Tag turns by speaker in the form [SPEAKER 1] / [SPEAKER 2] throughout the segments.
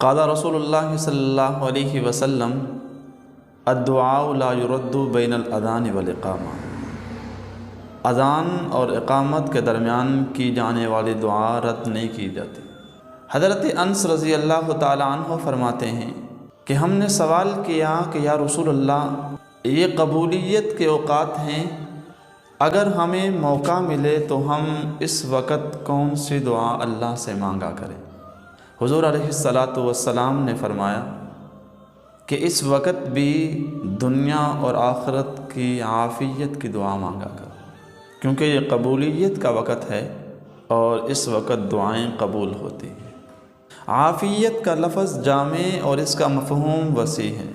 [SPEAKER 1] قال رسول اللہ صلی اللہ علیہ وسلم الدعاء لا يرد بین الاذان والاقامہ، اذان اور اقامت کے درمیان کی جانے والی دعا رد نہیں کی جاتی۔ حضرت انس رضی اللہ تعالی عنہ فرماتے ہیں کہ ہم نے سوال کیا کہ یا رسول اللہ، یہ قبولیت کے اوقات ہیں، اگر ہمیں موقع ملے تو ہم اس وقت کون سی دعا اللہ سے مانگا کریں؟ حضور علیہ السلام نے فرمایا کہ اس وقت بھی دنیا اور آخرت کی عافیت کی دعا مانگا کرو، کیونکہ یہ قبولیت کا وقت ہے اور اس وقت دعائیں قبول ہوتی ہیں۔ عافیت کا لفظ جامع اور اس کا مفہوم وسیع ہے،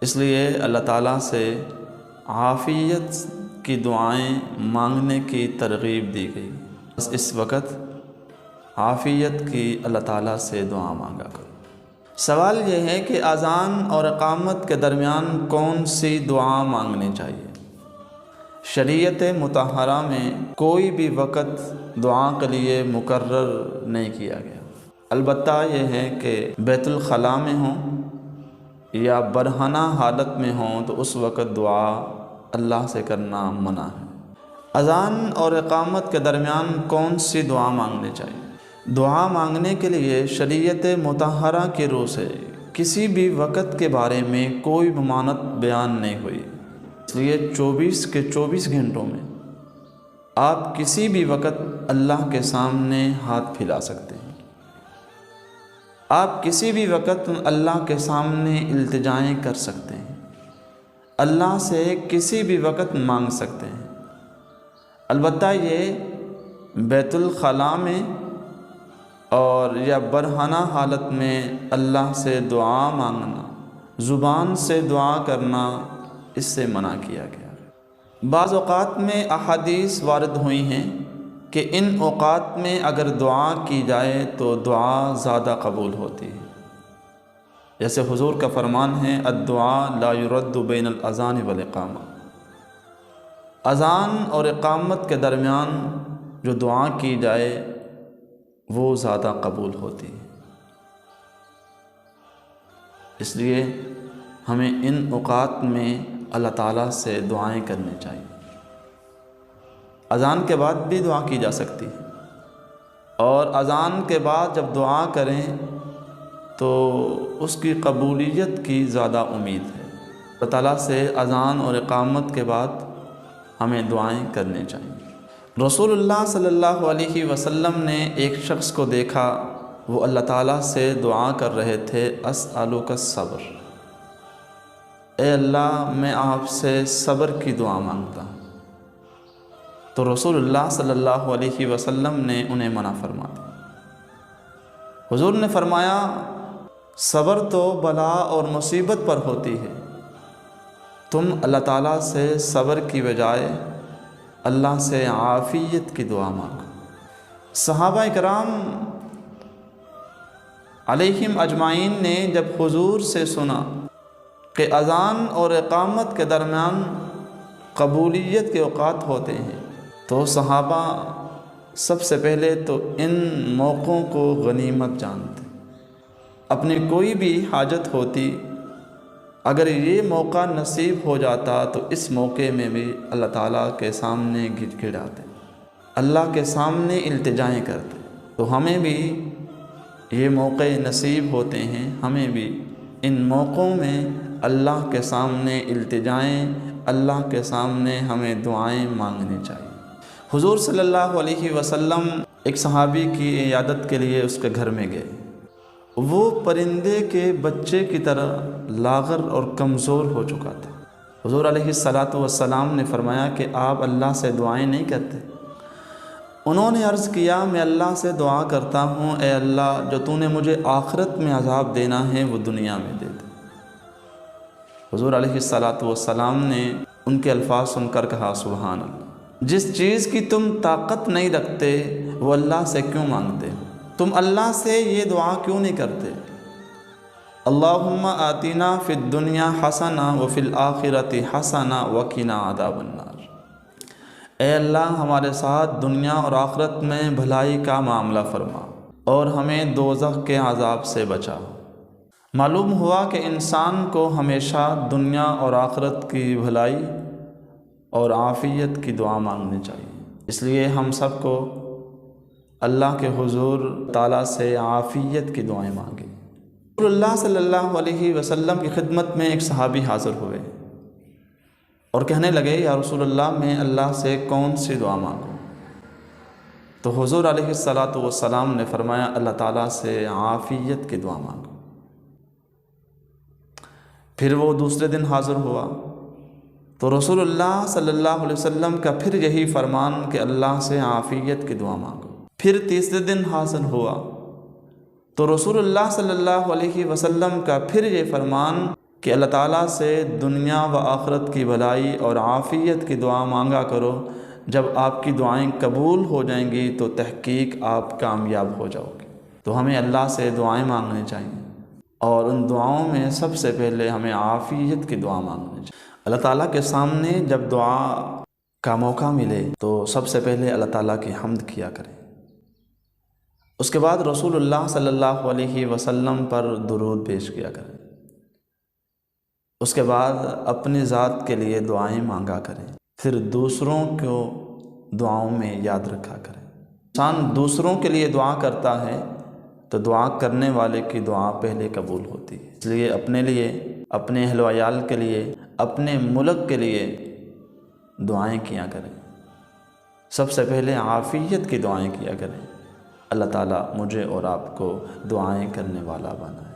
[SPEAKER 1] اس لیے اللہ تعالیٰ سے عافیت کی دعائیں مانگنے کی ترغیب دی گئی۔ بس اس وقت عافیت کی اللہ تعالیٰ سے دعا مانگا کرو۔ سوال یہ ہے کہ اذان اور اقامت کے درمیان کون سی دعا مانگنی چاہیے؟ شریعت مطہرہ میں کوئی بھی وقت دعا کے لیے مقرر نہیں کیا گیا، البتہ یہ ہے کہ بیت الخلاء میں ہوں یا برہنہ حالت میں ہوں تو اس وقت دعا اللہ سے کرنا منع ہے۔ اذان اور اقامت کے درمیان کون سی دعا مانگنی چاہیے؟ دعا مانگنے کے لیے شریعت مطہرہ کی روح سے کسی بھی وقت کے بارے میں کوئی ممانعت بیان نہیں ہوئی، اس لیے 24 کے 24 گھنٹوں میں آپ کسی بھی وقت اللہ کے سامنے ہاتھ پھیلا سکتے ہیں، آپ کسی بھی وقت اللہ کے سامنے التجائیں کر سکتے ہیں، اللہ سے کسی بھی وقت مانگ سکتے ہیں۔ البتہ یہ بیت الخلاء میں اور یا برہنہ حالت میں اللہ سے دعا مانگنا، زبان سے دعا کرنا، اس سے منع کیا گیا ہے۔ بعض اوقات میں احادیث وارد ہوئی ہیں کہ ان اوقات میں اگر دعا کی جائے تو دعا زیادہ قبول ہوتی ہے، جیسے حضور کا فرمان ہے الدعاء لا يرد بین الاذان والاقامہ، اذان اور اقامت کے درمیان جو دعا کی جائے وہ زیادہ قبول ہوتی ہے۔ اس لیے ہمیں ان اوقات میں اللہ تعالیٰ سے دعائیں کرنی چاہیے۔ اذان کے بعد بھی دعا کی جا سکتی ہے، اور اذان کے بعد جب دعا کریں تو اس کی قبولیت کی زیادہ امید ہے۔ اللہ تعالیٰ سے اذان اور اقامت کے بعد ہمیں دعائیں کرنی چاہیے۔ رسول اللہ صلی اللہ علیہ وسلم نے ایک شخص کو دیکھا، وہ اللہ تعالیٰ سے دعا کر رہے تھے اسألک الصبر، اے اللہ میں آپ سے صبر کی دعا مانگتا ہوں۔ تو رسول اللہ صلی اللہ علیہ وسلم نے انہیں منع فرما دیا۔ حضور نے فرمایا صبر تو بلا اور مصیبت پر ہوتی ہے، تم اللہ تعالیٰ سے صبر کی بجائے اللہ سے عافیت کی دعا مانگو۔ صحابہ کرام علیہم اجمعین نے جب حضور سے سنا کہ اذان اور اقامت کے درمیان قبولیت کے اوقات ہوتے ہیں تو صحابہ سب سے پہلے تو ان موقعوں کو غنیمت جانتے، اپنی کوئی بھی حاجت ہوتی اگر یہ موقع نصیب ہو جاتا تو اس موقع میں بھی اللہ تعالیٰ کے سامنے گڑ گڑاتے، اللہ کے سامنے التجائیں کرتے۔ تو ہمیں بھی یہ موقع نصیب ہوتے ہیں، ہمیں بھی ان موقعوں میں اللہ کے سامنے التجائیں، اللہ کے سامنے ہمیں دعائیں مانگنی چاہیے۔ حضور صلی اللہ علیہ وسلم ایک صحابی کی عیادت کے لیے اس کے گھر میں گئے، وہ پرندے کے بچے کی طرح لاغر اور کمزور ہو چکا تھا۔ حضور علیہ السلام نے فرمایا کہ آپ اللہ سے دعائیں نہیں کرتے؟ انہوں نے عرض کیا میں اللہ سے دعا کرتا ہوں، اے اللہ جو تو نے مجھے آخرت میں عذاب دینا ہے وہ دنیا میں دے دے۔ حضور علیہ السلام نے ان کے الفاظ سن کر کہا سبحان اللہ، جس چیز کی تم طاقت نہیں رکھتے وہ اللہ سے کیوں مانگتے؟ تم اللہ سے یہ دعا کیوں نہیں کرتے؟ اللہم آتنا فی الدنیا حسنہ وفی الآخرۃ حسنہ وقنا عذاب النار، اے اللہ ہمارے ساتھ دنیا اور آخرت میں بھلائی کا معاملہ فرما اور ہمیں دوزخ کے عذاب سے بچا۔ معلوم ہوا کہ انسان کو ہمیشہ دنیا اور آخرت کی بھلائی اور عافیت کی دعا مانگنی چاہیے۔ اس لیے ہم سب کو اللہ کے حضور تعالیٰ سے عافیت کی دعائیں مانگیں۔ رسول اللہ صلی اللہ علیہ وسلم کی خدمت میں ایک صحابی حاضر ہوئے اور کہنے لگے، یا رسول اللہ میں اللہ سے کون سی دعا مانگوں؟ تو حضور علیہ الصلاۃ والسلام نے فرمایا، اللہ تعالیٰ سے عافیت کی دعا مانگو۔ پھر وہ دوسرے دن حاضر ہوا تو رسول اللہ صلی اللہ علیہ وسلم کا پھر یہی فرمان کہ اللہ سے عافیت کی دعا مانگو۔ پھر تیسرے دن حاضر ہوا تو رسول اللہ صلی اللہ علیہ وسلم کا پھر یہ فرمان کہ اللہ تعالیٰ سے دنیا و آخرت کی بھلائی اور عافیت کی دعا مانگا کرو، جب آپ کی دعائیں قبول ہو جائیں گی تو تحقیق آپ کامیاب ہو جاؤ گے۔ تو ہمیں اللہ سے دعائیں مانگنی چاہیے، اور ان دعاؤں میں سب سے پہلے ہمیں عافیت کی دعا مانگنی چاہیے۔ اللہ تعالیٰ کے سامنے جب دعا کا موقع ملے تو سب سے پہلے اللہ تعالیٰ کی حمد کیا کریں، اس کے بعد رسول اللہ صلی اللہ علیہ وسلم پر درود پیش کیا کریں، اس کے بعد اپنی ذات کے لیے دعائیں مانگا کریں، پھر دوسروں کو دعاؤں میں یاد رکھا کریں۔ انسان دوسروں کے لیے دعا کرتا ہے تو دعا کرنے والے کی دعا پہلے قبول ہوتی ہے۔ اس لیے اپنے لیے، اپنے اہل و عیال کے لیے، اپنے ملک کے لیے دعائیں کیا کریں۔ سب سے پہلے عافیت کی دعائیں کیا کریں۔ اللہ تعالیٰ مجھے اور آپ کو دعائیں کرنے والا بنائے۔